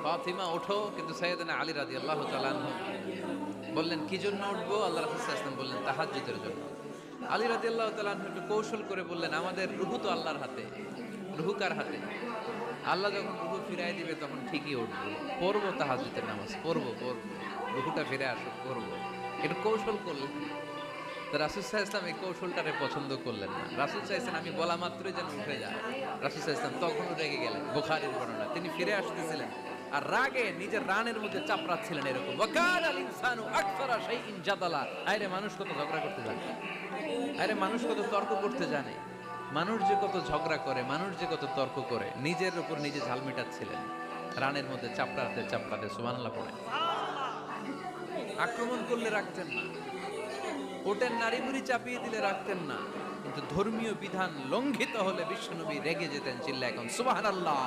ফাতিমা ওঠো, কিন্তু সাইয়েদনা আলী রাদিয়াল্লাহু তাআলা আনহু বললেন কি জন্য উঠবো? আল্লাহ রাসূল সাল্লাল্লাহু আলাইহি ওয়াসাল্লাম বললেন তাহাজ্জুদের জন্য। আলী রাদিয়াল্লাহু তাআলা আনহু একটু কৌশল করে বললেন, আমাদের রুহু তো আল্লাহর হাতে। রুহু কার হাতে? আল্লাহ যখন রুহু ফিরাই দিবে তখন ঠিকই উঠবো, পড়বো তাহাজ্জুদের নামাজ, পড়বো, রুহুটা ফিরে আসুক, পড়বো। একটু কৌশল করলেন। তো রাসূল সাল্লাল্লাহু আলাইহি ওয়াসাল্লাম এই কৌশলটারে পছন্দ করলেন না। রাসূল সাল্লাল্লাহু আলাইহি ওয়াসাল্লাম আমি বলা মাত্রই যেন উঠে যায়। রাসূল সাল্লাল্লাহু আলাইহি ওয়াসাল্লাম তখনও রেগে গেলেন। বুখারীর বর্ণনা, তিনি ফিরে আসতেছিলেন আর রাগে নিজের রানের মধ্যে চাপড়াচ্ছিলেন এরকম, ওয়াকানাল ইনসানু আকসারা শাইইন জাদালা। আরে মানুষ কত ঝগড়া করতে জানে, আরে মানুষ কত তর্ক করতে জানে, মানুষ যে কত ঝগড়া করে, মানুষ যে কত তর্ক করে, নিজের উপর নিজে ঝাল মেটাচ্ছিলেন রানের মধ্যে চাপড়াতে চাপড়াতে। সুবহানাল্লাহ পড়ে। আক্রমণ করলে রাখতেন না, ওটের নারী বুড়ি চাপিয়ে দিলে রাখতেন না, কিন্তু ধর্মীয় বিধান লঙ্ঘিত হলে বিশ্বনবী রেগে যেতেন, চিল্লা এখন সুবহানাল্লাহ।